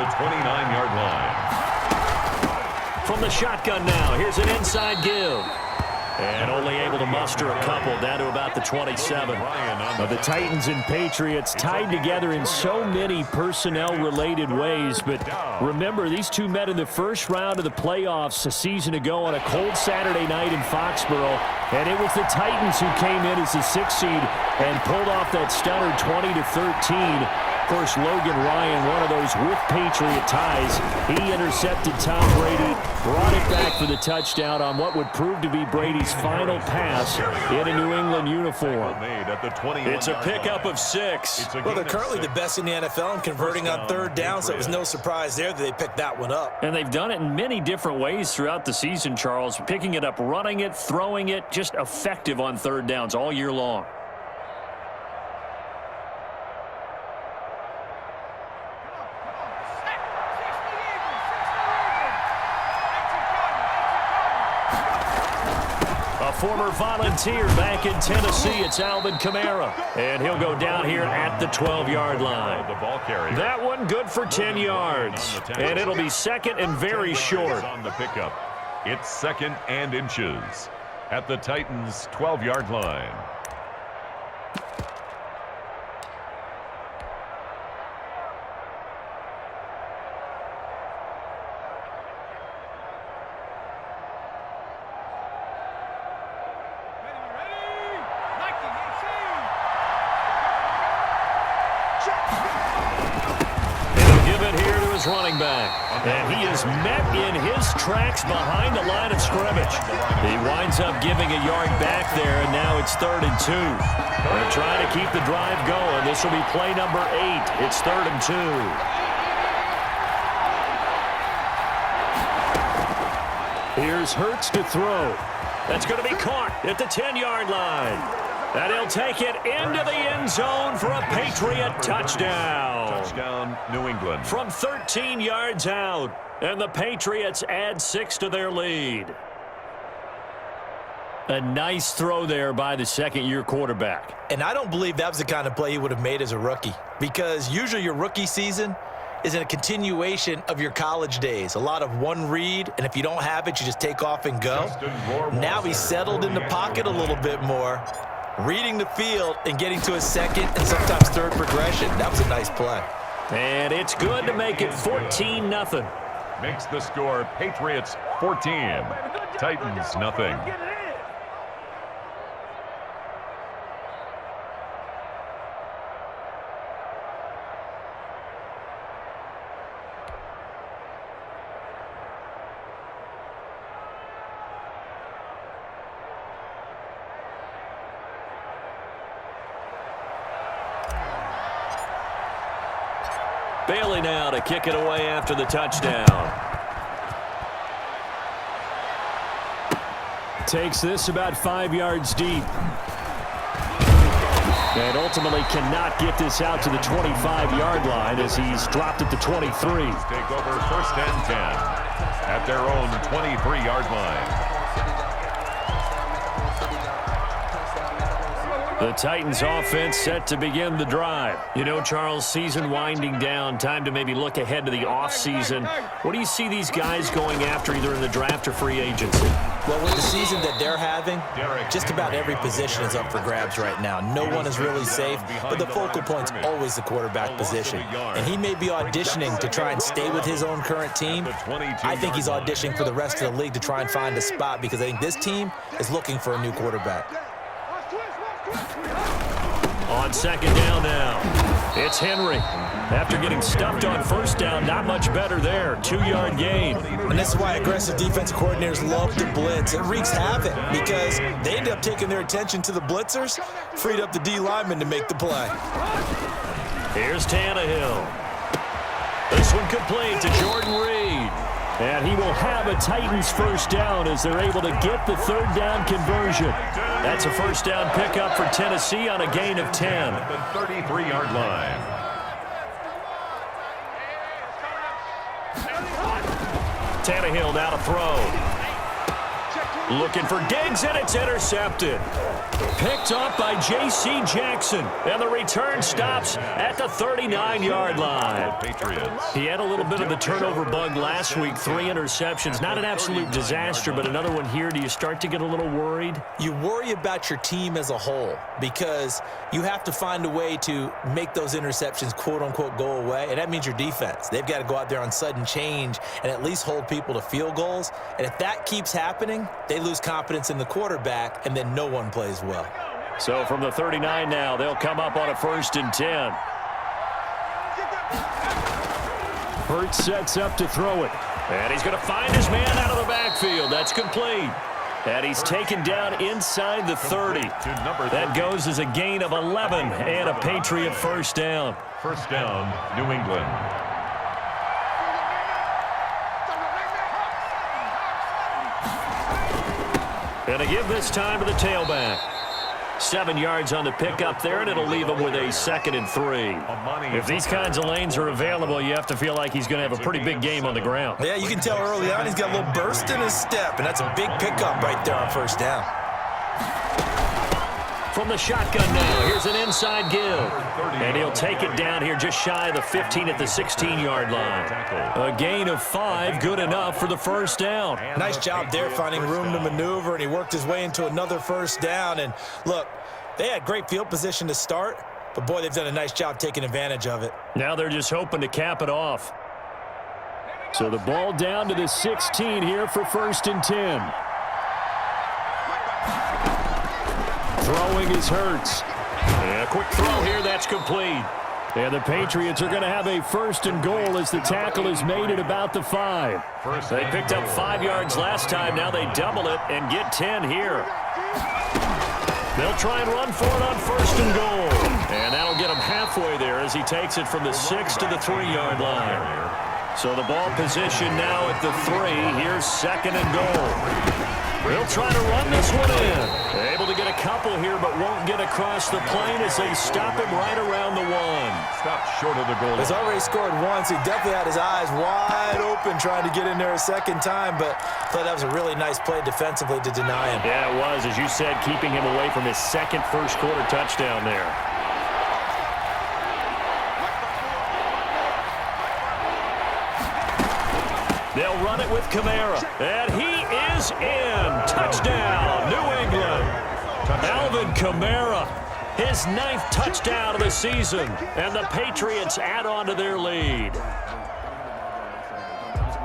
the 29-yard line. From the shotgun now, here's an inside give. And only able to muster a couple, down to about the 27. The Titans and Patriots tied together in so many personnel-related ways. But remember, these two met in the first round of the playoffs a season ago on a cold Saturday night in Foxborough. And it was the Titans who came in as the 6th seed and pulled off that stunner 20-13. Of course, Logan Ryan, one of those with Patriot ties. He intercepted Tom Brady, brought it back for the touchdown on what would prove to be Brady's final pass in a New England uniform. It's a pickup of 6. Well, they're currently the best in the NFL in converting on third down, so it was no surprise there that they picked that one up. And they've done it in many different ways throughout the season, Charles. Picking it up, running it, throwing it, just effective on third downs all year long. Former Volunteer back in Tennessee. It's Alvin Kamara. And he'll go down here at the 12-yard line. That one good for 10 yards. And it'll be second and very short. On the pickup. It's second and inches at the Titans' 12-yard line. Running back, and he is met in his tracks behind the line of scrimmage. He winds up giving a yard back there, and now it's 3rd and 2. They're trying to keep the drive going. This will be play number 8. It's 3rd and 2. Here's Hurts to throw. That's going to be caught at the 10-yard line. And he'll take it into the end zone for a Patriot touchdown. Touchdown, New England. From 13 yards out, and the Patriots add 6 to their lead. A nice throw there by the second-year quarterback. And I don't believe that was the kind of play he would have made as a rookie, because usually your rookie season is a continuation of your college days. A lot of one read, and if you don't have it, you just take off and go. Now he's settled in the pocket a little bit more, reading the field and getting to a second and sometimes third progression. That was a nice play. And it's good to make it 14-0. Makes the score Patriots 14, Titans nothing. Bailey now to kick it away after the touchdown. Takes this about 5 yards deep. And ultimately cannot get this out to the 25-yard line as he's dropped at the 23. Take over 1st and 10 at their own 23-yard line. The Titans offense set to begin the drive. You know, Charles, season winding down, time to maybe look ahead to the offseason. What do you see these guys going after either in the draft or free agency? Well, with the season that they're having, just about every position is up for grabs right now. No one is really safe, but the focal point's always the quarterback position. And he may be auditioning to try and stay with his own current team. I think he's auditioning for the rest of the league to try and find a spot because I think this team is looking for a new quarterback. On second down now, it's Henry. After getting stuffed on first down, not much better there. 2-yard gain. And this is why aggressive defensive coordinators love to blitz. It wreaks havoc because they end up taking their attention to the blitzers, freed up the D lineman to make the play. Here's Tannehill. This one complete to Jordan Reed. And he will have a Titans first down as they're able to get the third down conversion. That's a first down pickup for Tennessee on a gain of 10. At the 33-yard line. Tannehill now to throw. Looking for Diggs, and it's intercepted. Picked up by J.C. Jackson, and the return stops at the 39-yard line. Patriots. He had a little bit of the turnover bug last week, 3 interceptions. Not an absolute disaster, but another one here. Do you start to get a little worried? You worry about your team as a whole because you have to find a way to make those interceptions, quote-unquote, go away, and that means your defense. They've got to go out there on sudden change and at least hold people to field goals, and if that keeps happening, they lose confidence in the quarterback, and then no one plays well. So from the 39 now, they'll come up on a 1st and 10. Hurts sets up to throw it. And he's going to find his man out of the backfield. That's complete. And he's taken down inside the 30. That goes as a gain of 11 and a Patriot first down. First down, New England. And to give this time to the tailback. 7 yards on the pickup there, and it'll leave him with a 2nd and 3. If these kinds of lanes are available, you have to feel like he's going to have a pretty big game on the ground. Yeah, you can tell early on he's got a little burst in his step, and that's a big pickup right there on first down. From the shotgun now, here's an inside give. And he'll take it down here just shy of the 15 at the 16-yard line. A gain of 5, good enough for the first down. Nice job there finding room to maneuver, and he worked his way into another first down. And look, they had great field position to start, but boy, they've done a nice job taking advantage of it. Now they're just hoping to cap it off. So the ball down to the 16 here for 1st and 10. Throwing is Hurts. And a quick throw here, that's complete. And the Patriots are going to have a 1st and goal as the tackle is made at about the 5. They picked up 5 yards last time. Now they double it and get 10 here. They'll try and run for it on 1st and goal. And that'll get him halfway there as he takes it from the 6 to the 3-yard line. So the ball position now at the 3. Here's 2nd and goal. They'll try to run this one in. Able to get a couple here, but won't get across the plane as they stop him right around the 1. Stop short of the goal. He's already scored once. He definitely had his eyes wide open trying to get in there a second time, but I thought that was a really nice play defensively to deny him. Yeah, it was, as you said, keeping him away from his second first-quarter touchdown there. They'll run it with Kamara, and he is in. Touchdown, New England. Alvin Kamara, his 9th touchdown of the season, and the Patriots add on to their lead.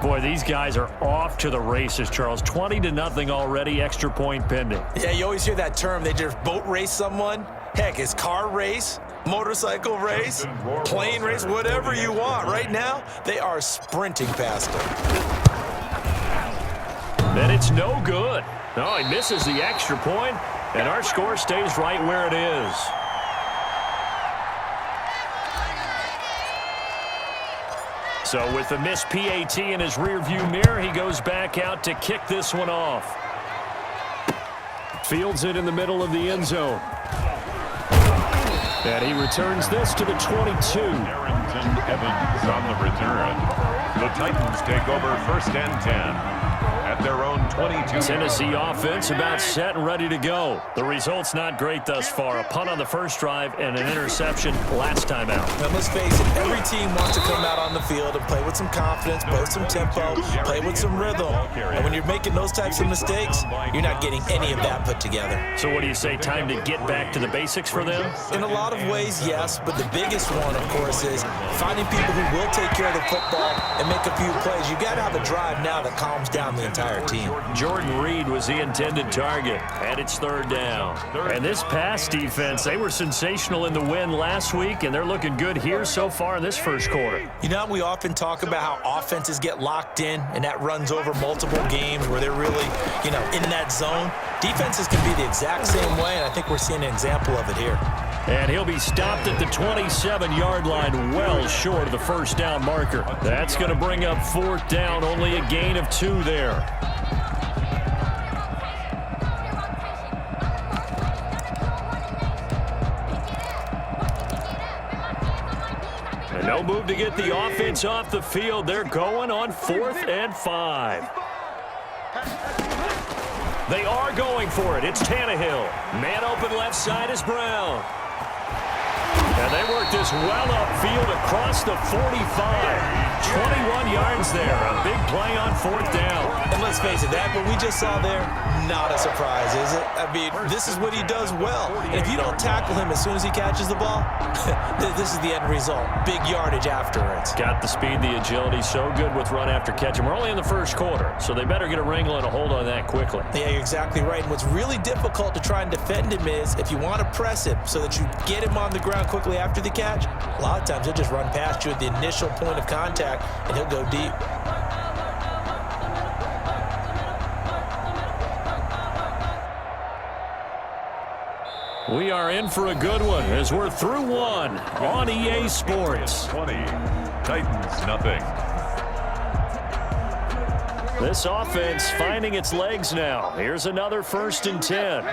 Boy, these guys are off to the races, Charles. 20-0 already, extra point pending. Yeah, you always hear that term. They just boat race someone. Heck, it's car race, motorcycle race, plane race, whatever you want. Right now, they are sprinting past them. And it's no good. No, he misses the extra point, and our score stays right where it is. So with the missed PAT in his rearview mirror, he goes back out to kick this one off. Fields it in the middle of the end zone. And he returns this to the 22. Harrington Evans on the return. The Titans take over 1st and 10. At their own 22. Tennessee offense about set and ready to go. The result's not great thus far. A punt on the first drive and an interception last time out. Now, let's face it, every team wants to come out on the field and play with some confidence, play with some tempo, play with some rhythm. And when you're making those types of mistakes, you're not getting any of that put together. So what do you say, time to get back to the basics for them? In a lot of ways, yes, but the biggest one, of course, is finding people who will take care of the football and make a few plays. You got to have a drive now that calms down the entire team. Jordan Reed was the intended target, and it's 3rd down. And this pass defense, they were sensational in the win last week, and they're looking good here so far in this first quarter. You know, we often talk about how offenses get locked in, and that runs over multiple games where they're really, in that zone. Defenses can be the exact same way, and I think we're seeing an example of it here. And he'll be stopped at the 27-yard line, well short of the first down marker. That's going to bring up 4th down, only a gain of 2 there. And no move to get the offense off the field. They're going on 4th and 5. They are going for it. It's Tannehill. Man open left side is Brown. And they work this well upfield across the 45. 21 yards there. A big play on 4th down. And let's face it, that what we just saw there, not a surprise, is it? I mean, this is what he does well. And if you don't tackle him as soon as he catches the ball, this is the end result. Big yardage afterwards. Got the speed, the agility, so good with run after catch. And we're only in the first quarter, so they better get a wrangle and a hold on that quickly. Yeah, you're exactly right. And what's really difficult to try and defend him is if you want to press him so that you get him on the ground quickly after the catch, a lot of times he'll just run past you at the initial point of contact, and he'll go deep. We are in for a good one as we're through one on EA Sports. 20, Titans nothing. This offense finding its legs now. Here's another 1st and 10.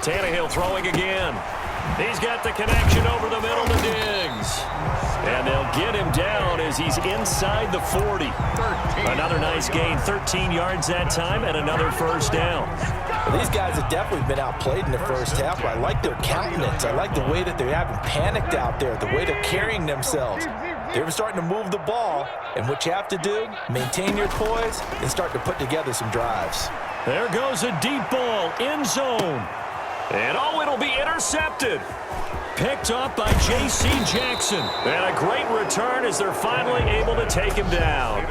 Tannehill throwing again. He's got the connection over the middle to Diggs. And they'll get him down as he's inside the 40. Another nice gain, 13 yards that time, and another 1st down. Well, these guys have definitely been outplayed in the first half, but I like their countenance. I like the way that they haven't panicked out there, the way they're carrying themselves. They're starting to move the ball, and what you have to do, maintain your poise and start to put together some drives. There goes a deep ball, end zone. And it'll be intercepted. Picked up by J.C. Jackson. And a great return as they're finally able to take him down.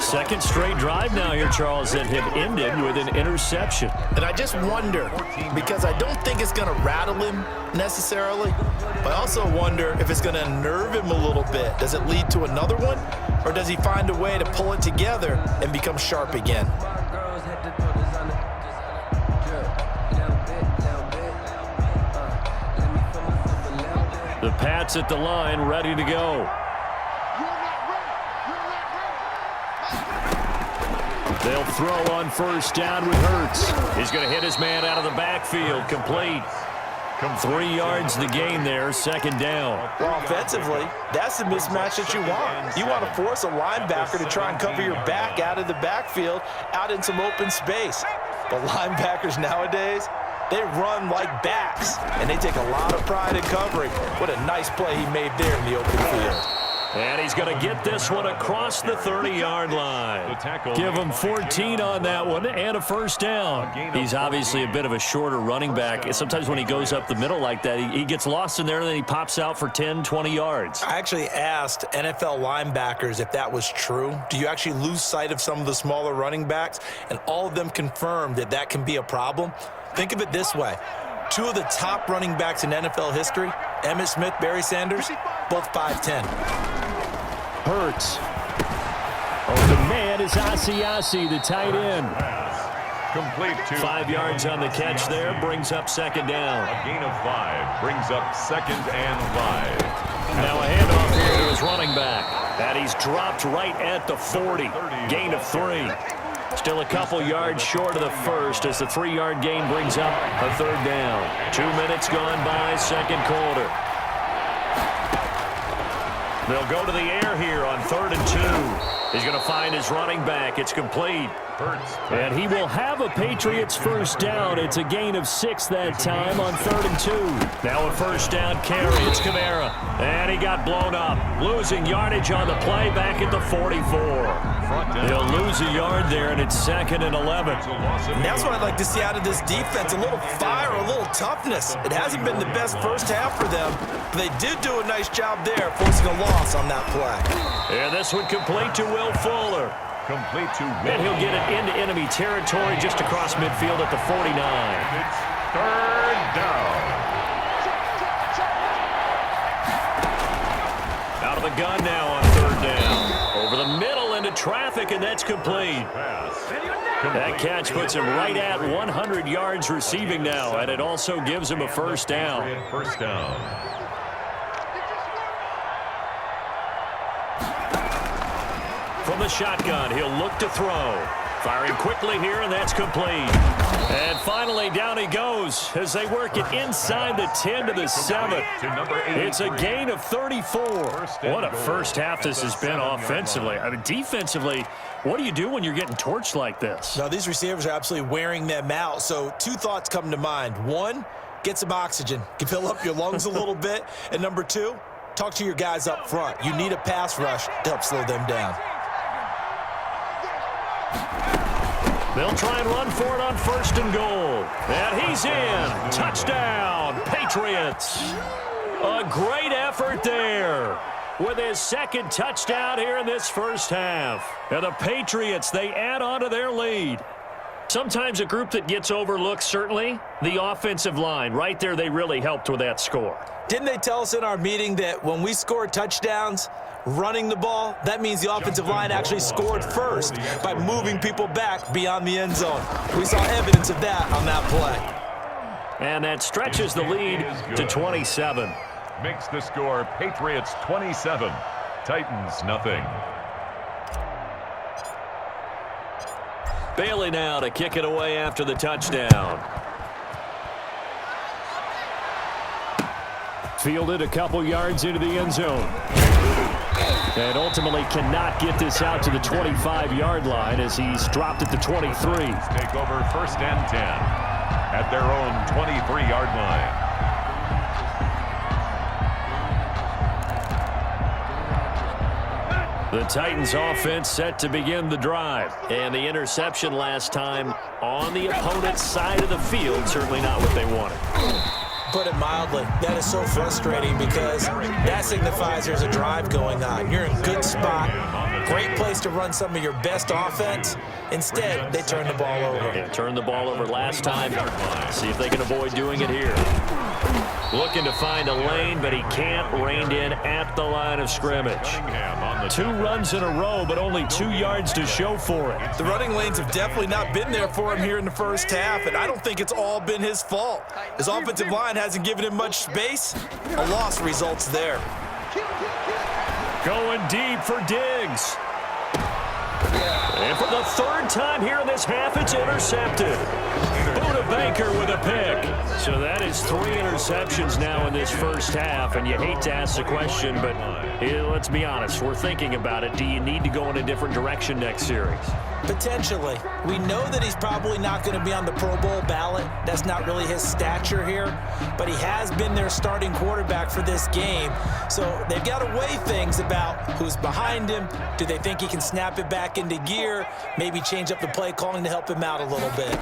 Second straight drive now here, Charles, that have ended with an interception. And I just wonder, because I don't think it's going to rattle him necessarily, but I also wonder if it's going to unnerve him a little bit. Does it lead to another one? Or does he find a way to pull it together and become sharp again? The Pats at the line, ready to go. They'll throw on 1st down with Hurts. He's going to hit his man out of the backfield, complete. 3 yards the gain there, 2nd down. Well, offensively, that's the mismatch that you want. You want to force a linebacker to try and cover your back out of the backfield, out in some open space. But linebackers nowadays, they run like backs, and they take a lot of pride in covering. What a nice play he made there in the open field. And he's going to get this one across the 30-yard line. Give him 14 on that one and a 1st down. He's obviously a bit of a shorter running back. Sometimes when he goes up the middle like that, he gets lost in there, and then he pops out for 10, 20 yards. I actually asked NFL linebackers if that was true. Do you actually lose sight of some of the smaller running backs? And all of them confirmed that that can be a problem. Think of it this way. 2 of the top running backs in NFL history, Emmitt Smith, Barry Sanders, both 5'10". Hurts. Open man is Asiasi, the tight end. Complete to 5 yards on the catch there, brings up 2nd down. a gain of 5, brings up 2nd and 5. Now a handoff here to his running back. And he's dropped right at the 40. Gain of 3. Still a couple yards short of the 1st as the 3-yard gain brings up a 3rd down. 2 minutes gone by, 2nd quarter. They'll go to the air here on 3rd and 2. He's going to find his running back. It's complete. And he will have a Patriots 1st down. It's a gain of 6 that time on 3rd and 2. Now a 1st down carry. It's Kamara. And he got blown up. Losing yardage on the play back at the 44. He'll lose a yard there, and it's 2nd and 11. And that's what I'd like to see out of this defense, a little fire, a little toughness. It hasn't been the best first half for them, but they did do a nice job there, forcing a loss on that play. And this one complete to Will Fuller. Complete to Will. And he'll get it into enemy territory just across midfield at the 49. It's 3rd down. Out of the gun now on 3rd down. Over the middle into traffic, and that's complete. That catch puts him right at 100 yards receiving now, and it also gives him a 1st down. 1st down. From the shotgun, he'll look to throw. Firing quickly here, and that's complete. And finally, down he goes as they work it inside the 10 to the 7. It's a gain of 34. What a first half this has been offensively. I mean, defensively, what do you do when you're getting torched like this? Now, these receivers are absolutely wearing them out. So two thoughts come to mind. One, get some oxygen. You can fill up your lungs a little bit. And number two, talk to your guys up front. You need a pass rush to help slow them down. They'll try and run for it on 1st and goal. And he's in. Touchdown, Patriots. A great effort there with his second touchdown here in this first half. And the Patriots, they add on to their lead. Sometimes a group that gets overlooked, certainly, the offensive line. Right there, they really helped with that score. Didn't they tell us in our meeting that when we score touchdowns running the ball, that means the offensive line actually scored first by moving people back beyond the end zone? We saw evidence of that on that play. And that stretches the lead to 27. Makes the score Patriots 27, Titans nothing. Bailey now to kick it away after the touchdown. Fielded a couple yards into the end zone. And ultimately cannot get this out to the 25-yard line as he's dropped at the 23. Take over 1st and 10 at their own 23-yard line. The Titans offense set to begin the drive. And the interception last time on the opponent's side of the field, certainly not what they wanted. Put it mildly, that is so frustrating because that signifies there's a drive going on. You're in a good spot, great place to run some of your best offense. Instead, they turn the ball over. Yeah, turned the ball over last time. See if they can avoid doing it here. Looking to find a lane, but he can't. Reined in at the line of scrimmage. 2 runs in a row, but only 2 yards to show for it. The running lanes have definitely not been there for him here in the first half, and I don't think it's all been his fault. His offensive line hasn't given him much space. A loss results there. Going deep for Diggs. And for the 3rd time here in this half, it's intercepted. Buda Baker with a pick. So that is 3 interceptions now in this first half, and you hate to ask the question, but let's be honest, we're thinking about it. Do you need to go in a different direction next series? Potentially. We know that he's probably not going to be on the Pro Bowl ballot. That's not really his stature here, but he has been their starting quarterback for this game. So they've got to weigh things about who's behind him. Do they think he can snap it back into gear? Maybe change up the play calling to help him out a little bit.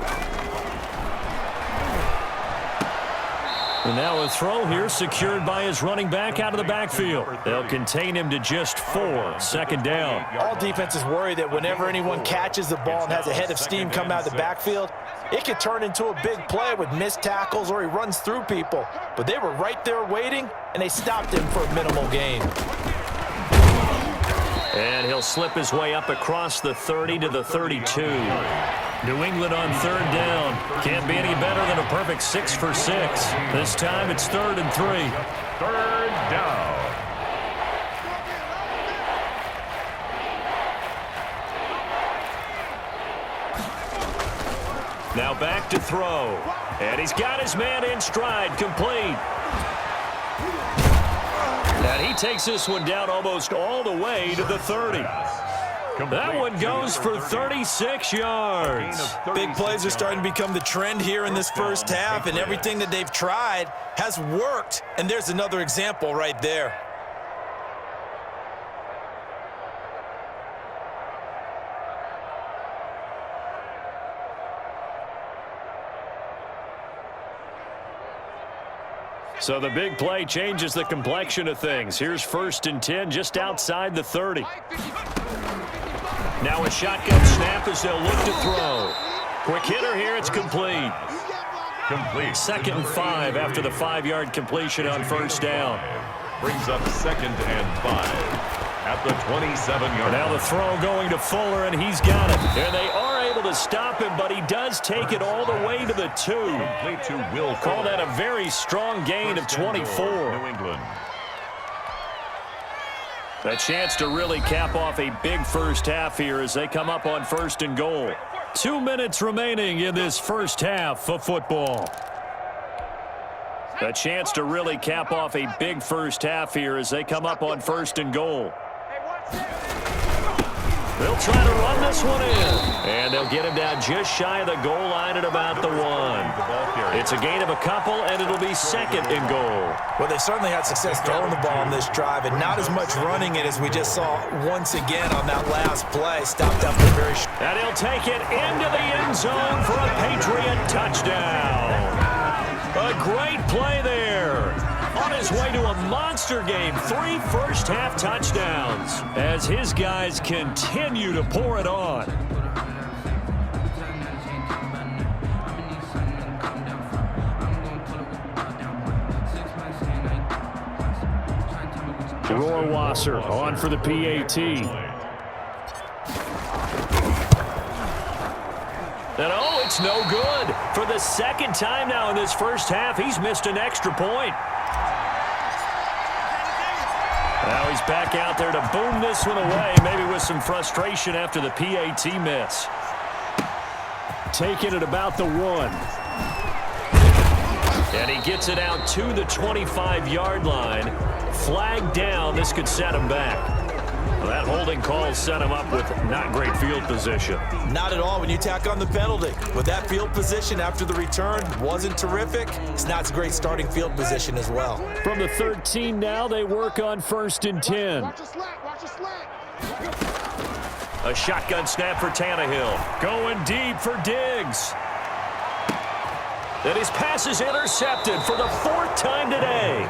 And now a throw here secured by his running back out of the backfield. They'll contain him to just 4. 2nd down. All defenses worry that whenever anyone catches the ball and has a head of steam come out of the backfield, it could turn into a big play with missed tackles or he runs through people. But they were right there waiting, and they stopped him for a minimal gain. And he'll slip his way up across the 30 to the 32. New England on 3rd down. Can't be any better than a perfect 6 for 6. This time it's 3rd and 3. 3rd down. Now back to throw. And he's got his man in stride, complete. And he takes this one down almost all the way to the 30. That one goes for 36 yards. Big plays are starting to become the trend here in this first half, and everything that they've tried has worked. And there's another example right there. So the big play changes the complexion of things. Here's 1st and 10 just outside the 30. Now a shotgun snap as they'll look to throw. Quick hitter here, it's complete. 2nd and 5 after the 5-yard completion on 1st down. Brings up 2nd and 5 at the 27-yard line. Now the throw going to Fuller, and he's got it. And they are able to stop him, but he does take it all the way to the 2. Complete to Will Fuller. Call that a very strong gain of 24. New England. A chance to really cap off a big first half here as they come up on 1st and goal. 2 minutes remaining in this first half of football. A chance to really cap off a big first half here as they come up on 1st and goal. They'll try to run this one in. And they'll get him down just shy of the goal line at about the 1. It's a gain of a couple, and it'll be 2nd and goal. Well, they certainly had success throwing the ball on this drive, and not as much running it as we just saw once again on that last play. Stopped up the very short. And he'll take it into the end zone for a Patriot touchdown. A great play there. On his way to a monster game, 3 first-half touchdowns as his guys continue to pour it on. Rohrwasser on for the PAT. And oh, it's no good. For the 2nd time now in this first half, he's missed an extra point. Now he's back out there to boom this one away, maybe with some frustration after the PAT miss. Taking it about the 1. And he gets it out to the 25-yard line. Flag down. This could set him back. Well, that holding call set him up with not great field position. Not at all when you tack on the penalty. With that field position after the return wasn't terrific, it's not a great starting field position as well. From the 13 now, they work on 1st and 10. A shotgun snap for Tannehill. Going deep for Diggs. And his pass is intercepted for the 4th time today.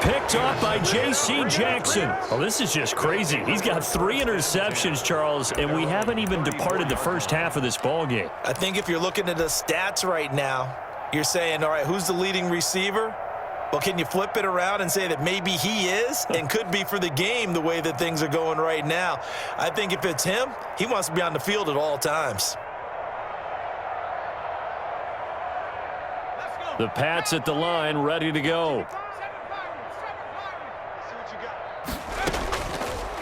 Picked off by J.C. Jackson. Well, this is just crazy. He's got 3 interceptions, Charles, and we haven't even departed the first half of this ballgame. I think if you're looking at the stats right now, you're saying, all right, who's the leading receiver? Well, can you flip it around and say that maybe he is and could be for the game the way that things are going right now? I think if it's him, he wants to be on the field at all times. The Pats at the line, ready to go.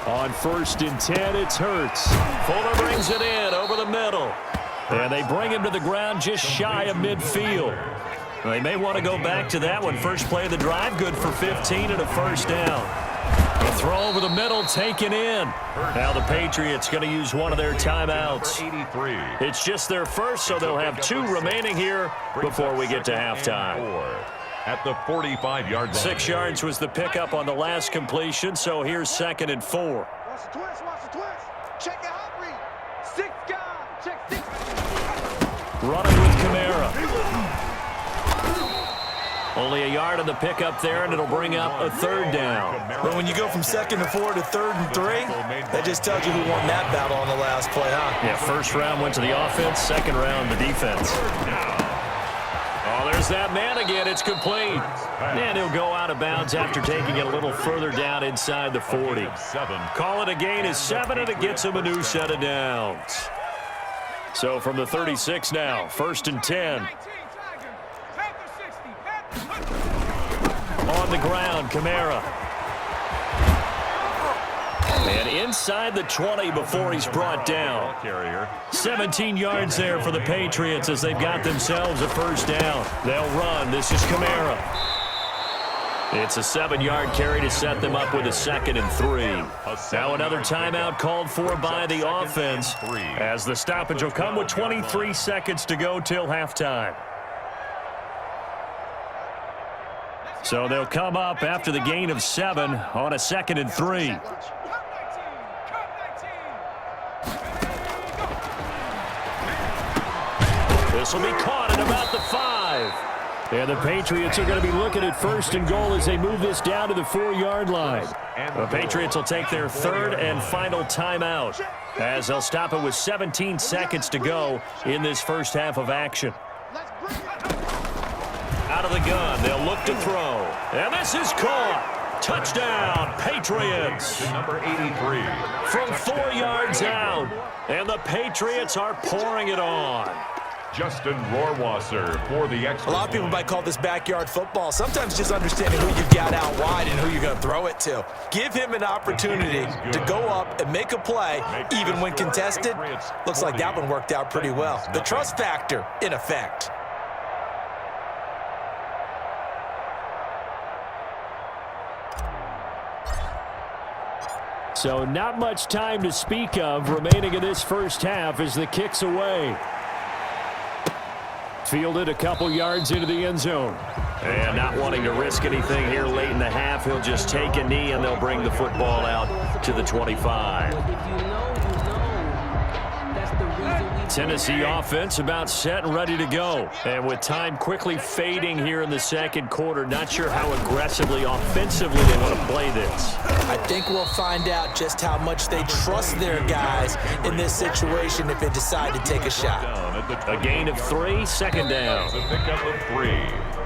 On 1st and 10, it's Hurts. Fuller brings it in over the middle. And they bring him to the ground just shy of midfield. They may want to go back to that one. First play of the drive, good for 15 and a 1st down. A throw over the middle, taken in. Now the Patriots going to use one of their timeouts. It's just their first, so they'll have 2 remaining here before we get to halftime. At the 45-yard line. 6 yards was the pickup on the last completion, so here's 2nd and 4. Watch the twist, watch the twist. Check it out, read. 6 guys, check 6. Running with Kamara. Only a yard on the pickup there, and it'll bring up a 3rd down. But when you go from 2nd and 4 to 3rd and 3, that just tells you who won that battle on the last play, huh? Yeah, 1st round went to the offense, 2nd round the defense. Oh, there's that man again. It's complete. And he'll go out of bounds after taking it a little further down inside the 40. Call it a gain of 7, and it gets him a new set of downs. So from the 36 now, 1st and 10. On the ground, Kamara. And inside the 20 before he's brought down. 17 yards there for the Patriots as they've got themselves a 1st down. They'll run. This is Kamara. It's a 7-yard carry to set them up with a 2nd and 3. Now another timeout called for by the offense as the stoppage will come with 23 seconds to go till halftime. So they'll come up after the gain of 7 on a 2nd and 3. This will be caught at about the 5. And the Patriots are going to be looking at 1st and goal as they move this down to the 4-yard line. The Patriots will take their 3rd and final timeout as they'll stop it with 17 seconds to go in this first half of action. Out of the gun, they'll look to throw. And this is caught. Touchdown, Patriots. Number 83. From 4 yards out. And the Patriots are pouring it on. Justin Rohrwasser for the extra A lot of people point. might call this backyard football. Sometimes just understanding who you've got out wide and who you're going to throw it to. Give him an opportunity to go up and make a play, even when contested. Looks like that one worked out pretty well. The trust factor in effect. So not much time to speak of remaining in this first half as the kick's away. Fielded a couple yards into the end zone. And not wanting to risk anything here late in the half, he'll just take a knee and they'll bring the football out to the 25. Tennessee offense about set and ready to go. And with time quickly fading here in the second quarter, not sure how aggressively, offensively they want to play this. I think we'll find out just how much they trust their guys in this situation if they decide to take a shot. A gain of 3, second down. A pickup of 3.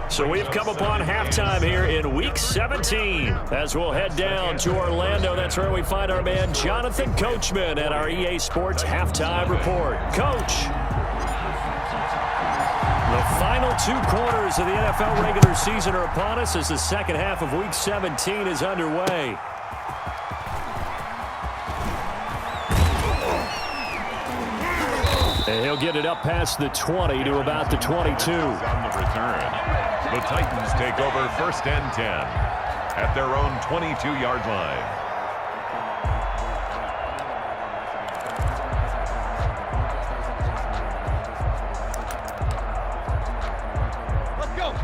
So we've come upon halftime here in Week 17. As we'll head down to Orlando, that's where we find our man Jonathan Coachman at our EA Sports Halftime Report. Coach. The final 2 quarters of the NFL regular season are upon us as the second half of Week 17 is underway. And he'll get it up past the 20 to about the 22. On the return. The Titans take over first and 10 at their own 22-yard line.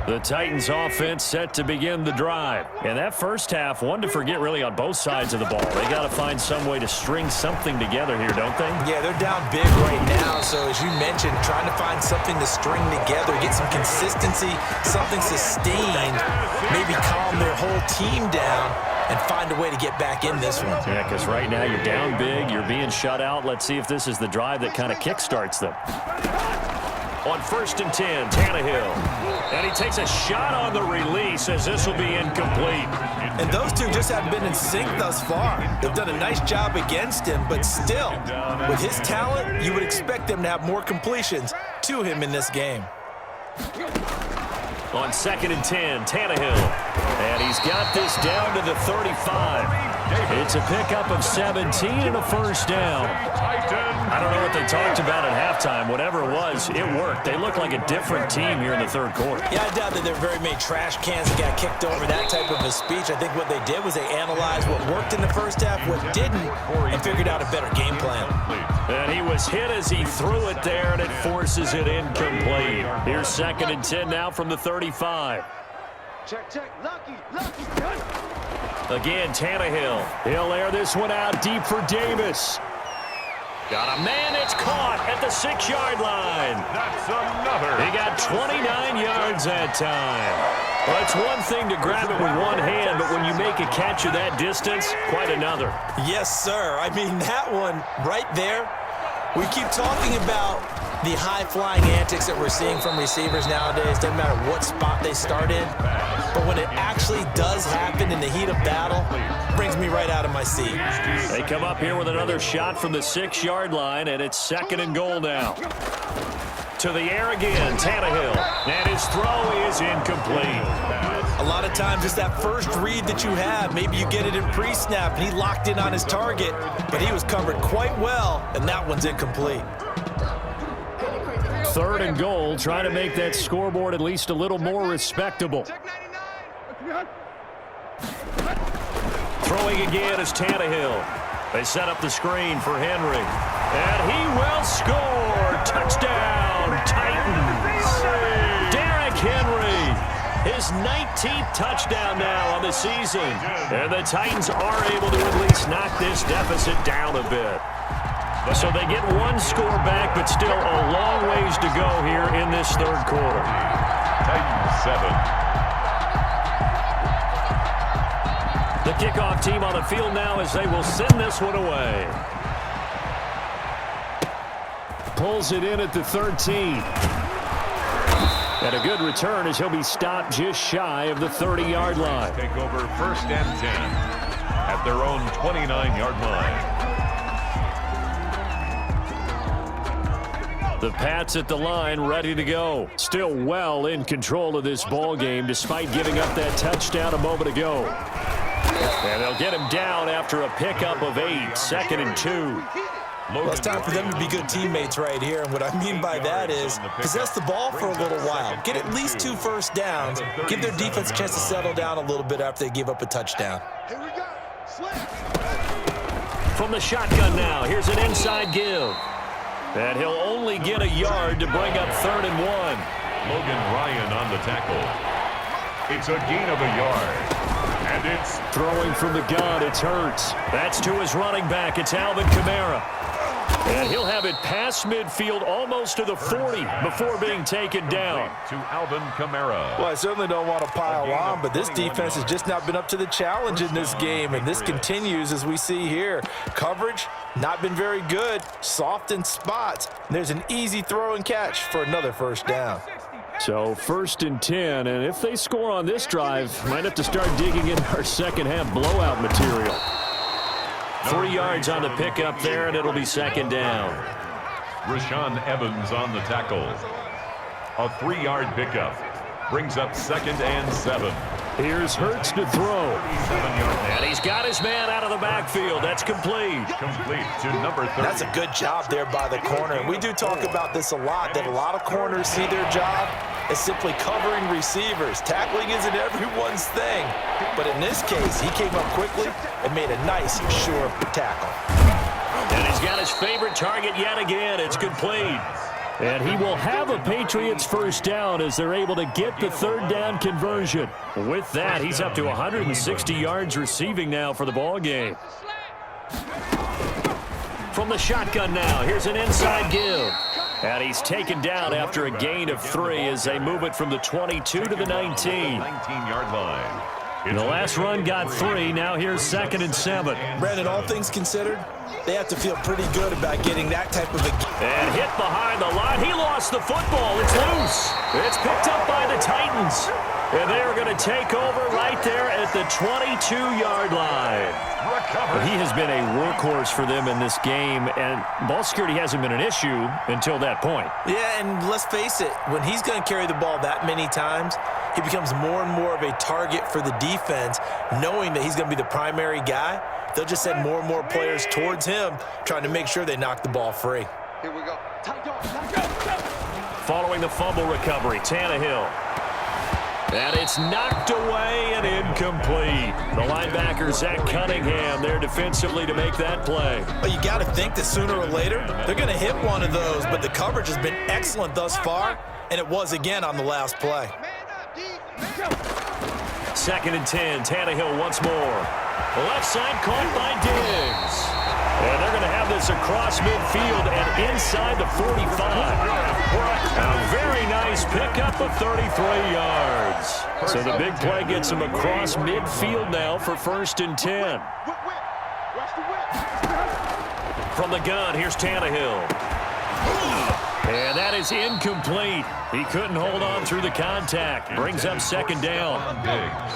The Titans offense set to begin the drive. And that first half, one to forget really on both sides of the ball. They got to find some way to string something together here, don't they? Yeah, they're down big right now. So as you mentioned, trying to find something to string together, get some consistency, something sustained, maybe calm their whole team down and find a way to get back in this one. Yeah, because right now you're down big, you're being shut out. Let's see if this is the drive that kind of kickstarts them. On first and 10, Tannehill. And he takes a shot on the release as this will be incomplete. And those two just haven't been in sync thus far. They've done a nice job against him, but still, with his talent, you would expect them to have more completions to him in this game. On second and 10, Tannehill. And he's got this down to the 35. It's a pickup of 17 and a first down. I don't know what they talked about at halftime. Whatever it was, it worked. They look like a different team here in the third quarter. Yeah, I doubt that there were very many trash cans that got kicked over, that type of a speech. I think what they did was they analyzed what worked in the first half, what didn't, and figured out a better game plan. And he was hit as he threw it there, and it forces it incomplete. Here's second and 10 now from the 35. Check, check. Lucky. Again, Tannehill. He'll air this one out deep for Davis. Got a man that's caught at the 6-yard line. That's another. He got 29 yards that time. Well, it's one thing to grab it with one hand, but when you make a catch of that distance, quite another. Yes, sir. I mean, that one right there, we keep talking about the high-flying antics that we're seeing from receivers nowadays. Doesn't matter what spot they start in. But when it actually does happen in the heat of battle, brings me right out of my seat. They come up here with another shot from the 6-yard line, and it's second and goal now. To the air again, Tannehill. And his throw is incomplete. A lot of times it's that first read that you have. Maybe you get it in pre-snap, and he locked in on his target, but he was covered quite well, and that one's incomplete. Third and goal, trying to make that scoreboard at least a little more respectable. Throwing again is Tannehill. They set up the screen for Henry. And he will score. Touchdown, Titans. Derrick Henry. His 19th touchdown now on the season. And the Titans are able to at least knock this deficit down a bit. So they get one score back, but still a long ways to go here in this third quarter. Titans 7. The kickoff team on the field now as they will send this one away. Pulls it in at the 13. And a good return as he'll be stopped just shy of the 30-yard line. Take over first and 10 at their own 29-yard line. The Pats at the line, ready to go. Still well in control of this ball game, despite giving up that touchdown a moment ago. And they'll get him down after a pickup of 8, 2nd and 2. Well, it's time for them to be good teammates right here, and what I mean by that is possess the ball for a little while, get at least 2 first downs, give their defense a chance to settle down a little bit after they give up a touchdown. Here we go. From the shotgun now, here's an inside give. And he'll only get a yard to bring up 3rd and 1. Logan Ryan on the tackle. It's a gain of a yard. And it's throwing from the gun. It's Hurts. That's to his running back. It's Alvin Kamara. And he'll have it past midfield almost to the 40 before being taken down. To Alvin Kamara. Well, I certainly don't want to pile on, but this defense has just not been up to the challenge in this game, and this continues as we see here. Coverage, not been very good, soft in spots. And there's an easy throw and catch for another first down. So 1st and 10, and if they score on this drive, might have to start digging in our second half blowout material. 3 yards on the pickup there, and it'll be 2nd down. Rashaan Evans on the tackle. A 3-yard pickup. Brings up 2nd and 7. Here's Hurts to throw. And he's got his man out of the backfield. That's complete. Complete to number 30. That's a good job there by the corner. We do talk about this a lot, that a lot of corners see their job as simply covering receivers. Tackling isn't everyone's thing. But in this case, he came up quickly and made a nice, sure tackle. And he's got his favorite target yet again. It's complete. And he will have a Patriots first down as they're able to get the 3rd down conversion. With that, he's up to 160 yards receiving now for the ball game. From the shotgun now, here's an inside give. And he's taken down after a gain of 3 as they move it from the 22 to the 19. 19-yard line. The last run got 3. Now here's 2nd and 7. Brandon, all things considered, they have to feel pretty good about getting that type of a... And hit behind the line. He lost the football. It's loose. It's picked up by the Titans. And they're going to take over right there at the 22-yard line. He has been a workhorse for them in this game, and ball security hasn't been an issue until that point. Yeah, and let's face it, when he's going to carry the ball that many times, he becomes more and more of a target for the defense, knowing that he's going to be the primary guy. They'll just send more and more players towards him, trying to make sure they knock the ball free. Here we go. Following the fumble recovery, Tannehill. And it's knocked away and incomplete. The linebacker, Zach Cunningham, there defensively to make that play. Well, you got to think that sooner or later, they're going to hit one of those, but the coverage has been excellent thus far, and it was again on the last play. 2nd and 10, Tannehill once more. Left side caught by Diggs. And they're going to have this across midfield and inside the 45. A very nice pickup of 33 yards. So the big play gets him across midfield now for 1st and 10. From the gun, here's Tannehill. And that is incomplete. He couldn't hold on through the contact. Brings up 2nd down.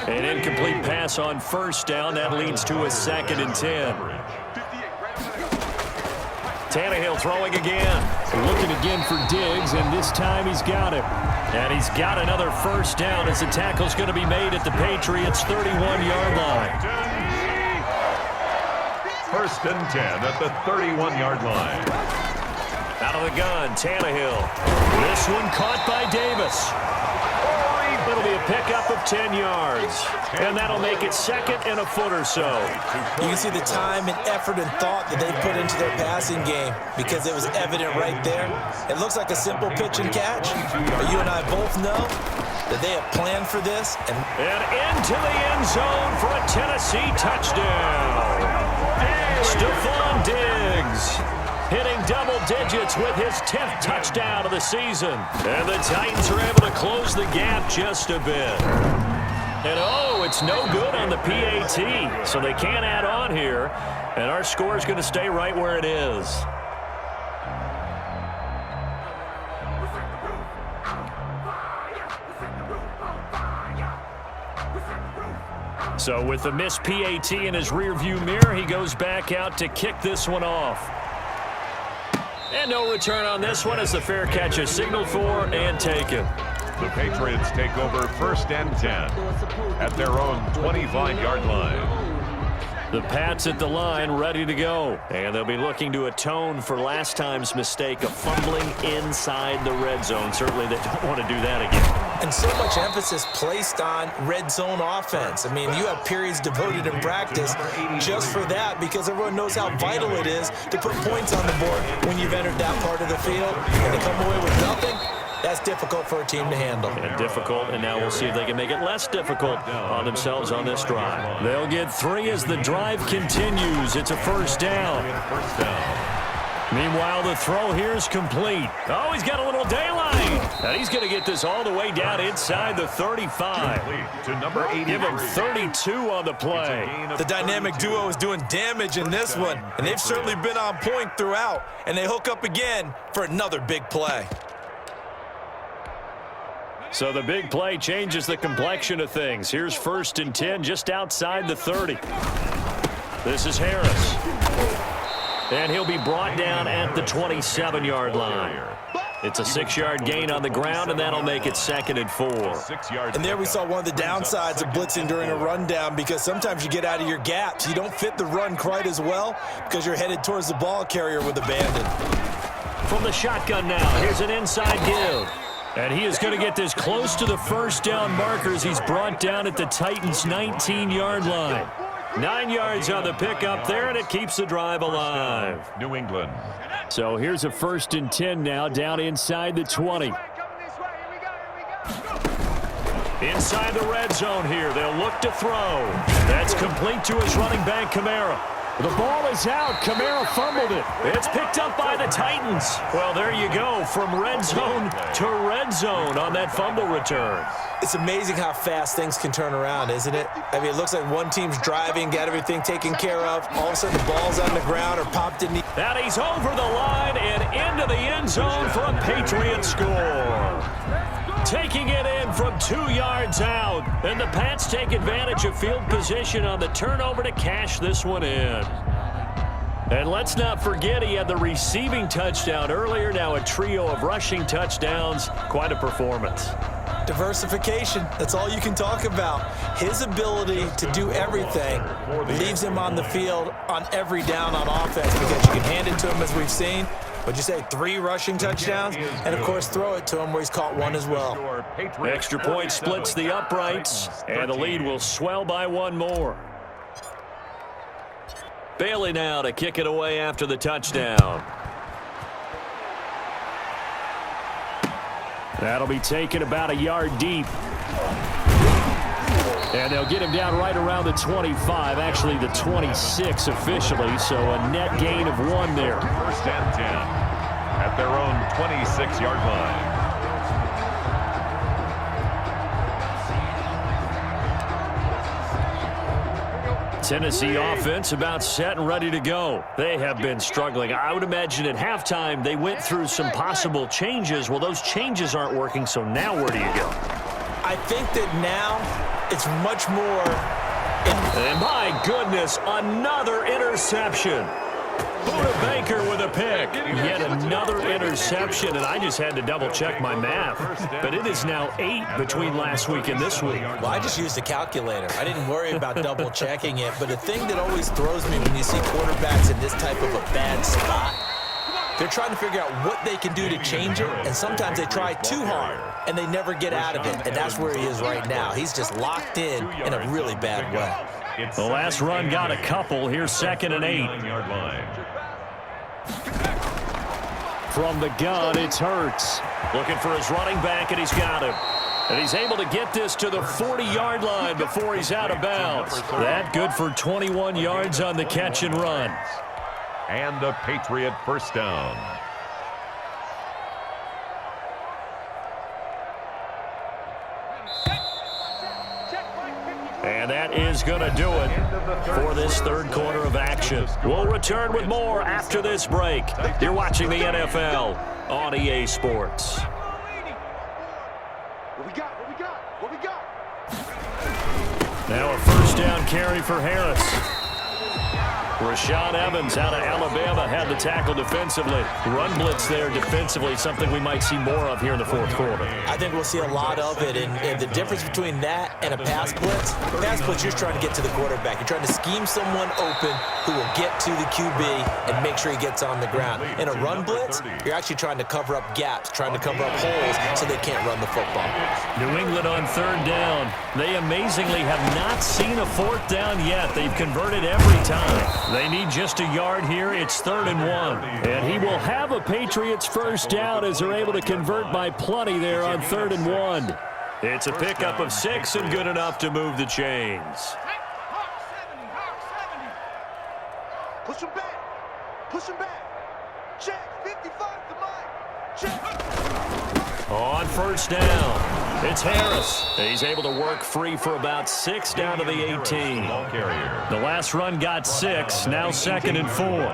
An incomplete pass on 1st down. That leads to a 2nd and 10. Tannehill throwing again. Looking again for Diggs, and this time he's got it. And he's got another 1st down as the tackle's going to be made at the Patriots' 31-yard line. 1st and 10 at the 31-yard line. Out of the gun, Tannehill. This one caught by Davis. It'll be a pickup of 10 yards. And that'll make it 2nd and a foot or so. You can see the time and effort and thought that they put into their passing game because it was evident right there. It looks like a simple pitch and catch, but you and I both know that they have planned for this. And into the end zone for a Tennessee touchdown. Stephon Diggs hitting double digits with his 10th touchdown of the season. And the Titans are able to close the gap just a bit. And oh, it's no good on the PAT, so they can't add on here. And our score is going to stay right where it is. So with the missed PAT in his rearview mirror, he goes back out to kick this one off. And no return on this one as the fair catch is signaled for and taken. The Patriots take over 1st and 10 at their own 25-yard line. The Pats at the line ready to go. And they'll be looking to atone for last time's mistake of fumbling inside the red zone. Certainly they don't want to do that again. And so much emphasis placed on red zone offense. I mean, you have periods devoted in practice just for that because everyone knows how vital it is to put points on the board when you've entered that part of the field and to come away with nothing. That's difficult for a team to handle. And difficult, and now we'll see if they can make it less difficult on themselves on this drive. They'll get 3 as the drive continues. It's a 1st down. Meanwhile, the throw here is complete. Oh, he's got a little daylight. And he's going to get this all the way down inside the 35. To number 80. Give him 32 on the play. The dynamic duo is doing damage in this one, and they've certainly been on point throughout. And they hook up again for another big play. So the big play changes the complexion of things. Here's 1st and 10 just outside the 30. This is Harris. And he'll be brought down at the 27-yard line. It's a 6-yard gain on the ground, and that'll make it 2nd and 4. And there we saw one of the downsides of blitzing during a rundown because sometimes you get out of your gaps. You don't fit the run quite as well because you're headed towards the ball carrier with abandon. From the shotgun now, here's an inside give. And he is going to get this close to the 1st down markers. He's brought down at the Titans' 19-yard line. 9 yards on the pickup there, and it keeps the drive alive. New England. So here's a 1st and 10 now, down inside the 20. Inside the red zone here. They'll look to throw. That's complete to his running back, Kamara. The ball is out. Kamara fumbled it. It's picked up by the Titans. Well, there you go. From red zone to red zone on that fumble return. It's amazing how fast things can turn around, isn't it? I mean, it looks like one team's driving, got everything taken care of. All of a sudden, the ball's on the ground or popped in the... And he's over the line and into the end zone for a Patriot score. Taking it in from 2 yards out. And the Pats take advantage of field position on the turnover to cash this one in. And let's not forget he had the receiving touchdown earlier. Now a trio of rushing touchdowns. Quite a performance. Diversification, that's all you can talk about. His ability to do everything leaves him on the field on every down on offense because you can hand it to him as we've seen. What'd you say, 3 rushing touchdowns? And, of course, throw it to him where he's caught one as well. Extra point splits the uprights, and the lead will swell by 1 more. Bailey now to kick it away after the touchdown. That'll be taken about a yard deep. And they'll get him down right around the 25, actually the 26 officially, so a net gain of 1 there. 1st and 10 at their own 26-yard line. Tennessee offense about set and ready to go. They have been struggling. I would imagine at halftime they went through some possible changes. Well, those changes aren't working, so now where do you go? I think that now it's much more... And my goodness, another interception. Buda Baker with a pick. Yet another interception, and I just had to double-check my math. But it is now 8 between last week and this week. Well, I just used a calculator. I didn't worry about double-checking it. But the thing that always throws me when you see quarterbacks in this type of a bad spot, they're trying to figure out what they can do to change it, and sometimes they try too hard, and they never get out of it. And that's where he is right now. He's just locked in a really bad way. The last run got a couple. Here's 2nd and 8. From the gun, it's Hurts. Looking for his running back, and he's got him. And he's able to get this to the 40-yard line before he's out of bounds. That good for 21 yards on the catch and run. And a Patriot 1st down. And that is going to do it for this 3rd quarter of action. We'll return with more after this break. You're watching the NFL on EA Sports. What we got? What we got? What we got? Now a 1st down carry for Harris. Rashaan Evans out of Alabama had the tackle defensively. Run blitz there defensively, something we might see more of here in the fourth quarter. I think we'll see a lot of it, and the difference between that and a pass blitz, you're trying to get to the quarterback. You're trying to scheme someone open who will get to the QB and make sure he gets on the ground. In a run blitz, you're actually trying to cover up gaps, trying to cover up holes so they can't run the football. New England on third down. They amazingly have not seen a fourth down yet. They've converted every time. They need just a yard here. It's 3rd and 1. And he will have a Patriots first down as they're able to convert by plenty there on 3rd and 1. It's a pickup of 6 and good enough to move the chains. Push him back. Push him back. Check. 55 to Mike. Check. On first down, it's Harris. He's able to work free for about 6 down to the 18. The last run got 6. Now 2nd and 4.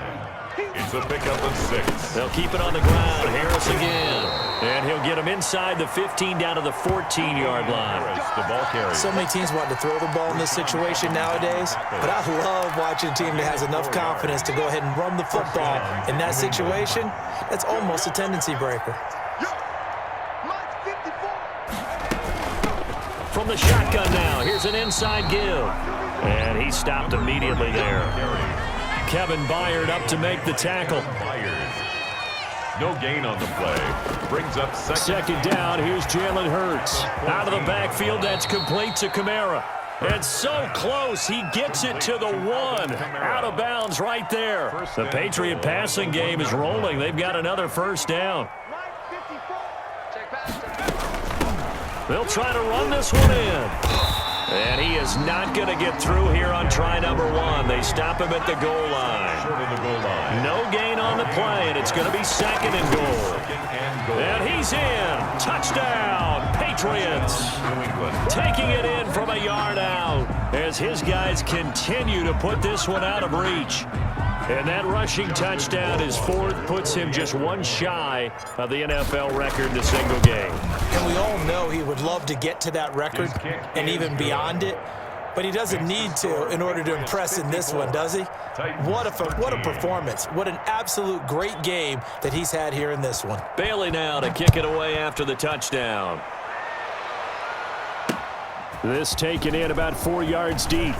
It's a pickup of 6. They'll keep it on the ground. Harris again. And he'll get him inside the 15 down to the 14-yard line. The ball carrier. So many teams want to throw the ball in this situation nowadays, but I love watching a team that has enough confidence to go ahead and run the football. In that situation, that's almost a tendency breaker. From the shotgun now, here's an inside give. And he stopped immediately there. Kevin Byard up to make the tackle. No gain on the play. Brings up second down. Here's Jalen Hurts. Out of the backfield, that's complete to Kamara. And so close, he gets it to the 1. Out of bounds right there. The Patriot passing game is rolling. They've got another first down. They'll try to run this one in. And he is not going to get through here on try number 1. They stop him at the goal line. No gain on the play, and it's going to be 2nd and goal. And he's in. Touchdown, Patriots. Taking it in from a yard out as his guys continue to put this one out of reach. And that rushing touchdown is 4th, puts him just 1 shy of the NFL record in a single game. And we all know he would love to get to that record and even beyond it, but he doesn't need to in order to impress in this one, does he? What a performance. What an absolute great game that he's had here in this one. Bailey now to kick it away after the touchdown. This taken in about 4 yards deep.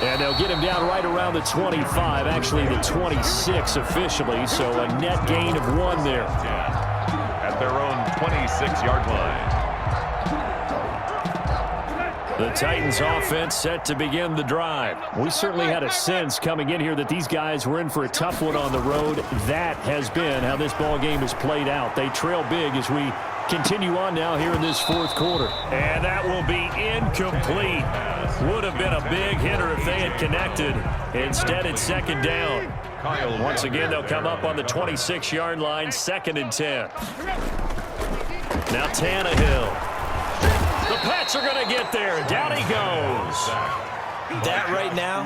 And they'll get him down right around the 25, actually the 26 officially, so a net gain of 1 there. At their own 26-yard line. The Titans offense set to begin the drive. We certainly had a sense coming in here that these guys were in for a tough one on the road. That has been how this ball game has played out. They trail big as we continue on now here in this 4th quarter. And that will be incomplete. Would have been a big hitter if they had connected. Instead, it's 2nd down. Once again, they'll come up on the 26-yard line, 2nd and 10. Now Tannehill. The Pats are going to get there. Down he goes. That right now,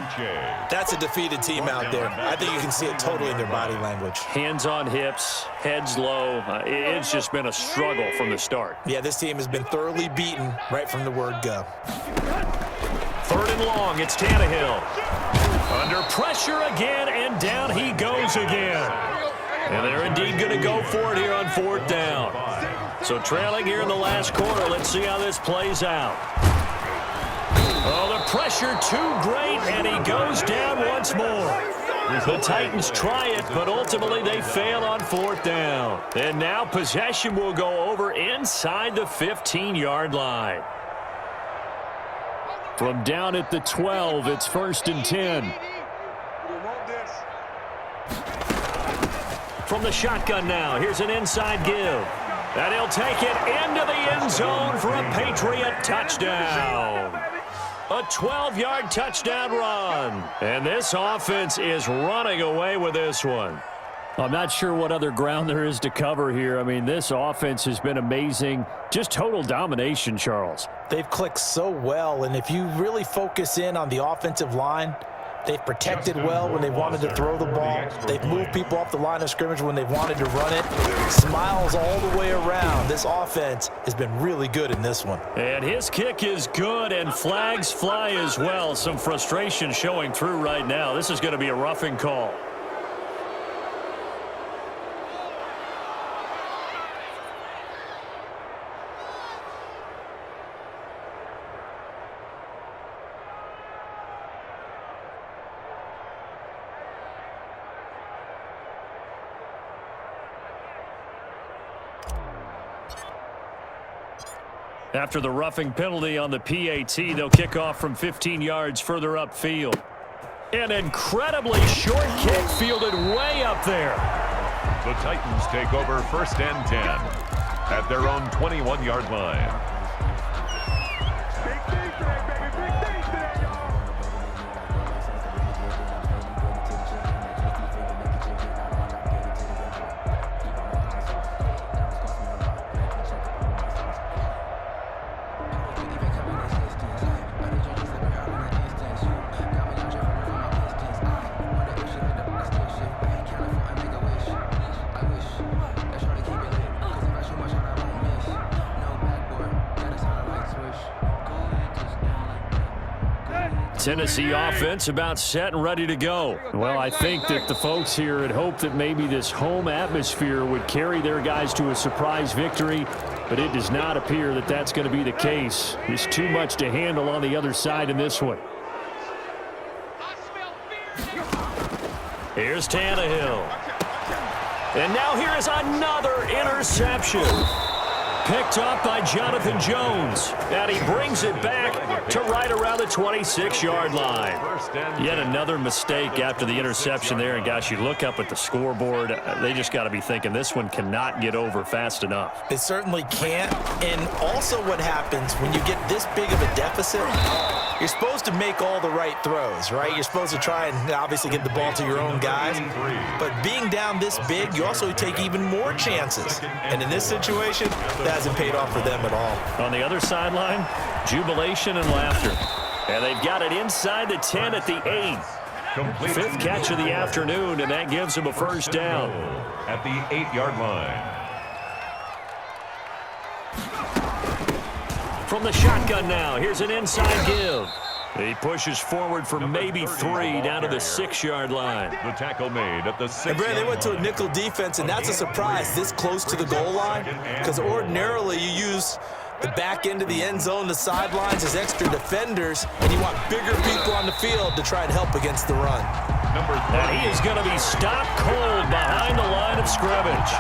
that's a defeated team out there. I think you can see it totally in their body language. Hands on hips, heads low. It's just been a struggle from the start. Yeah, this team has been thoroughly beaten right from the word go. 3rd and long, it's Tannehill. Under pressure again, and down he goes again. And they're indeed going to go for it here on 4th down. So trailing here in the last quarter, let's see how this plays out. Oh, the pressure too great, and he goes down once more. The Titans try it, but ultimately they fail on 4th down. And now possession will go over inside the 15-yard line. From down at the 12, it's 1st and 10. From the shotgun now, here's an inside give. And he'll take it into the end zone for a Patriot touchdown. A 12-yard touchdown run. And this offense is running away with this one. I'm not sure what other ground there is to cover here. I mean, this offense has been amazing. Just total domination, Charles. They've clicked so well, and if you really focus in on the offensive line, They've protected well when they wanted to throw the ball. They've moved people off the line of scrimmage when they wanted to run it. Smiles all the way around. This offense has been really good in this one. And his kick is good, and flags fly as well. Some frustration showing through right now. This is going to be a roughing call. After the roughing penalty on the PAT, they'll kick off from 15 yards further upfield. An incredibly short kick fielded way up there. The Titans take over 1st and 10 at their own 21-yard line. Tennessee offense about set and ready to go. Well, I think that the folks here had hoped that maybe this home atmosphere would carry their guys to a surprise victory, but it does not appear that that's going to be the case. There's too much to handle on the other side in this one. Here's Tannehill. And now here is another interception. Picked up by Jonathan Jones. And he brings it back to right around the 26-yard line. Yet another mistake after the interception there. And, gosh, you look up at the scoreboard, they just got to be thinking this one cannot get over fast enough. It certainly can't. And also what happens when you get this big of a deficit, you're supposed to make all the right throws, right? You're supposed to try and obviously get the ball to your own guys. But being down this big, you also take even more chances. And in this situation, that hasn't paid off for them at all. On the other sideline, jubilation and laughter. And they've got it inside the 10 at the 8. Fifth catch of the afternoon, and that gives them a first down. At the 8-yard line. From the shotgun now, here's an inside give. He pushes forward for maybe 3 down to the 6-yard line. The tackle made at the 6-yard line. And Brandon, they went to a nickel defense, and that's a surprise this close to the goal line, because ordinarily you use the back end of the end zone, the sidelines as extra defenders, and you want bigger people on the field to try and help against the run. And he is going to be stopped cold behind the line of scrimmage.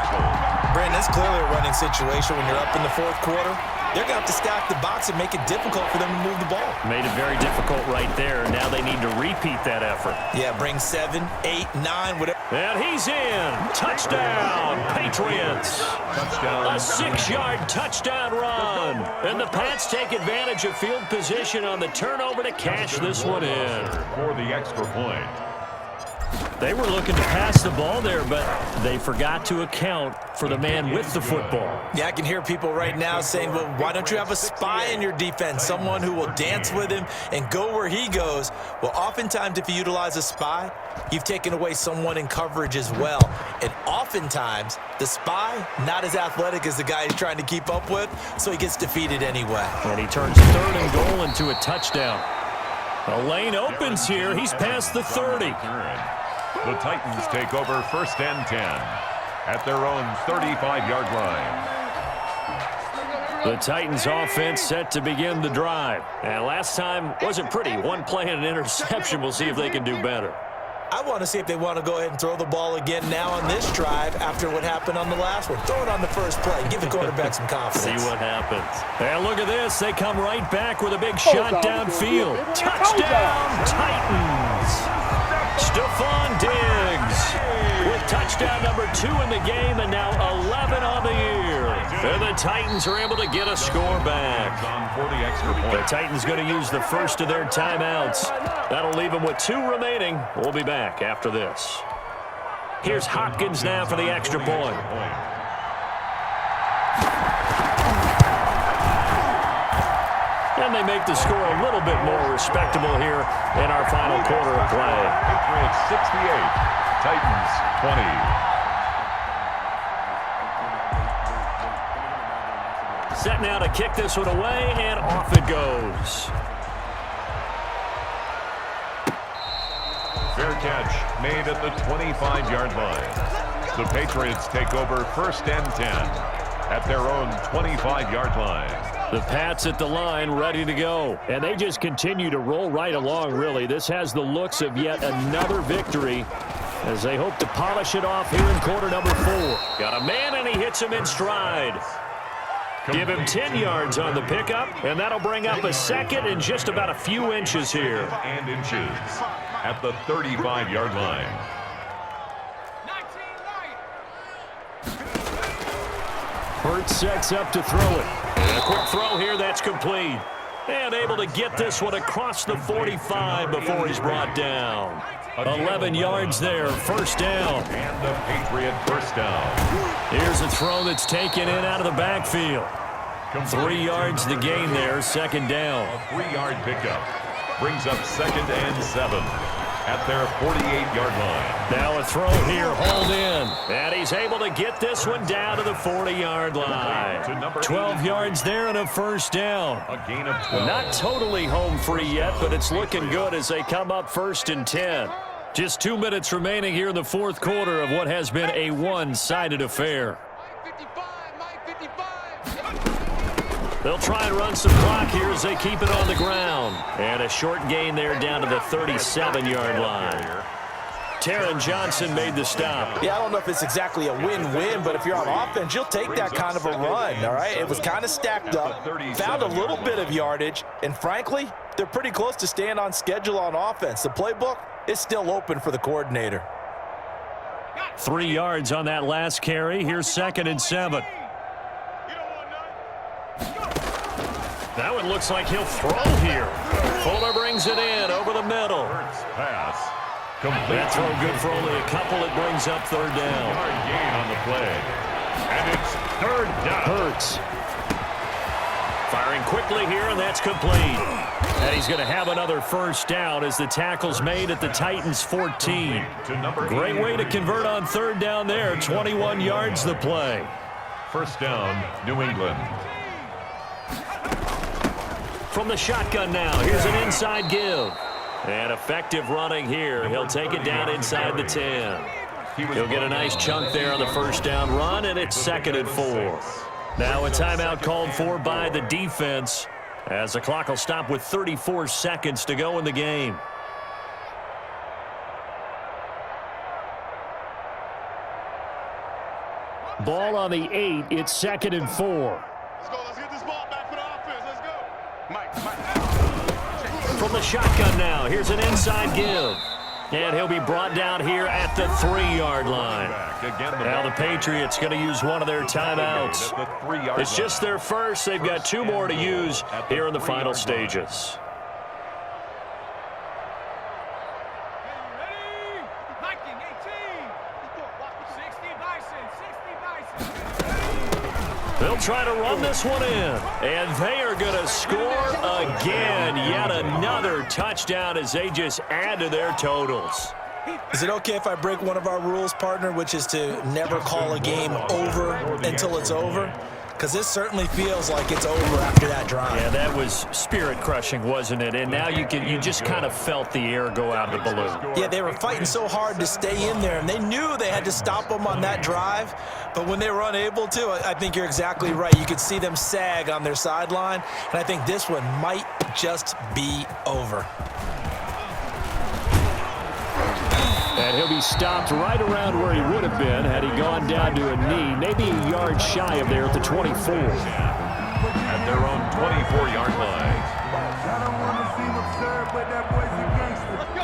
Brandon, that's clearly a running situation when you're up in the fourth quarter. They're going to have to stack the box and make it difficult for them to move the ball. Made it very difficult right there. Now they need to repeat that effort. Yeah, bring 7, 8, 9, whatever. And he's in. Touchdown, Patriots. Touchdown. A 6-yard touchdown run. And the Pats take advantage of field position on the turnover to cash this one in. For the extra point. They were looking to pass the ball there, but they forgot to account for the man with the football. Yeah, I can hear people right now saying, well, why don't you have a spy in your defense, someone who will dance with him and go where he goes? Well, oftentimes if you utilize a spy, you've taken away someone in coverage as well. And oftentimes, the spy, not as athletic as the guy he's trying to keep up with, so he gets defeated anyway. And he turns 3rd and goal into a touchdown. A lane opens here. He's past the 30. The Titans take over 1st and 10 at their own 35-yard line. The Titans offense set to begin the drive. And last time wasn't pretty. One play and an interception. We'll see if they can do better. I want to see if they want to go ahead and throw the ball again now on this drive after what happened on the last one. Throw it on the first play. Give the quarterback some confidence. See what happens. And look at this. They come right back with a big shot downfield. Touchdown, Titans. Stephon Diggs with touchdown number 2 in the game and now 11 on the year. And the Titans are able to get a score back. The Titans going to use the first of their timeouts. That'll leave them with 2 remaining. We'll be back after this. Here's Hopkins now for the extra point. And they make the score a little bit more respectable here in our final quarter of play. Patriots 68, Titans 20. Set now to kick this one away, and off it goes. Fair catch made at the 25-yard line. The Patriots take over 1st and 10 at their own 25-yard line. The Pats at the line ready to go. And they just continue to roll right along, really. This has the looks of yet another victory as they hope to polish it off here in quarter number 4. Got a man, and he hits him in stride. Give him 10 yards on the pickup, and that'll bring up a second and just about a few inches here. And inches at the 35-yard line. Hurts sets up to throw it. And a quick throw here that's complete. And able to get this one across the 45 before he's brought down. 11 yards there, 1st down. And the Patriot 1st down. Here's a throw that's taken in out of the backfield. 3 yards to gain there, 2nd down. A 3-yard pickup brings up 2nd and 7 at their 48-yard line. Now a throw here, hauled in. And he's able to get this one down to the 40-yard line. 12 yards there and a 1st down. A gain of 12. Not totally home free yet, but it's looking good as they come up 1st and 10. Just 2 minutes remaining here in the 4th quarter of what has been a one-sided affair. They'll try and run some clock here as they keep it on the ground. And a short gain there down to the 37-yard line. Taron Johnson made the stop. Yeah, I don't know if it's exactly a win-win, but if you're on offense, you'll take that kind of a run, all right? It was kind of stacked up, found a little bit of yardage, and frankly, they're pretty close to staying on schedule on offense. The playbook is still open for the coordinator. 3 yards on that last carry. Here's 2nd and 7. That one looks like he'll throw here. Fuller brings it in over the middle. Pass. That throw good for only a couple. It brings up 3rd down. Yard gain on the play. And it's 3rd down. Hurts. Firing quickly here, and that's complete. And he's going to have another 1st down as the tackle's made at the Titans' 14. Great way to convert on 3rd down there. 21 yards the play. 1st down, New England. From the shotgun now, here's an inside give. And effective running here. He'll take it down inside the 10. He'll get a nice chunk there on the 1st down run, and it's 2nd and 4. Now a timeout called for by the defense as the clock will stop with 34 seconds to go in the game. Ball on the 8. It's 2nd and 4. Let's go. Let's get this ball back for the offense. Let's go. Mike. From the shotgun now, here's an inside give. And he'll be brought down here at the 3-yard line. Now the Patriots going to use one of their timeouts. It's just their first. They've got 2 more to use here in the final stages. They'll try to run this one in. And they are going to score again. Yet another touchdown as they just add to their totals. Is it okay if I break one of our rules, partner, which is to never call a game over until it's over? Because this certainly feels like it's over after that drive. Yeah, that was spirit-crushing, wasn't it? And now you just kind of felt the air go out of the balloon. Yeah, they were fighting so hard to stay in there, and they knew they had to stop them on that drive. But when they were unable to, I think you're exactly right. You could see them sag on their sideline, and I think this one might just be over. And he'll be stopped right around where he would have been had he gone down to a knee, maybe a yard shy of there at the 24. At their own 24-yard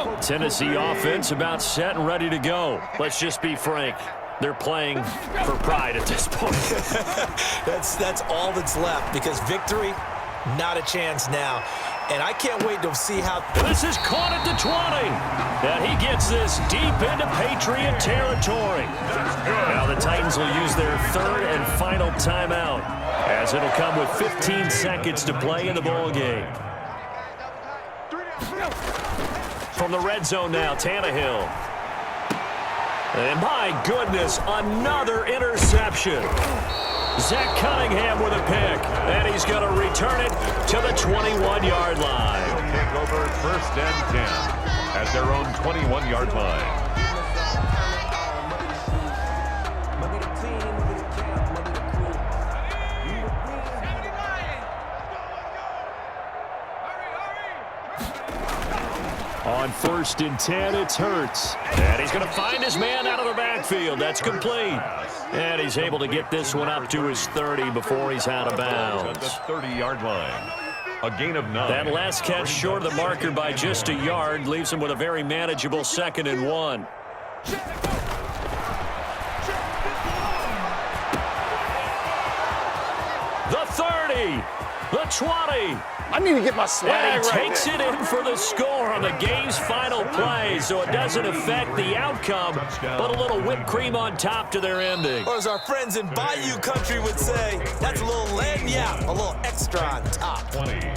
line. Tennessee offense about set and ready to go. Let's just be frank. They're playing for pride at this point. That's all that's left, because victory, not a chance now. And I can't wait to see how... This is caught at the 20. And he gets this deep into Patriot territory. Now the Titans will use their 3rd and final timeout as it'll come with 15 seconds to play in the ball game. From the red zone now, Tannehill. And my goodness, another interception. Zach Cunningham with a pick, and he's going to return it to the 21-yard line. They'll take over first and 10 at their own 21-yard line. On first and 10, it's Hurts. And he's going to find his man out of the backfield. That's complete. And he's able to get this one up to his 30 before he's out of bounds. At the 30-yard line. A gain of 9. That last catch short of the marker by just a yard leaves him with a very manageable 2nd and 1. The 30, the 20. I need to get my swag And he right takes there. it in for the score on the game's final play, so it doesn't affect the outcome, but a little whipped cream on top to their ending. Or as our friends in Bayou Country would say, that's a little lagniappe, a little extra on top. 20.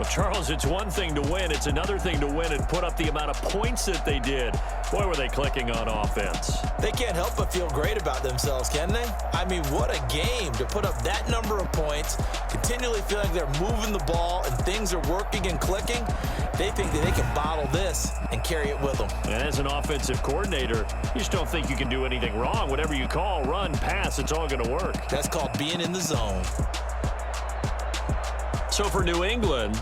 Well, Charles, it's one thing to win. It's another thing to win and put up the amount of points that they did. Boy, were they clicking on offense. They can't help but feel great about themselves, can they? I mean, what a game to put up that number of points, continually feel like they're moving the ball and things are working and clicking. They think that they can bottle this and carry it with them. And as an offensive coordinator, you just don't think you can do anything wrong. Whatever you call, run, pass, it's all going to work. That's called being in the zone. So for New England,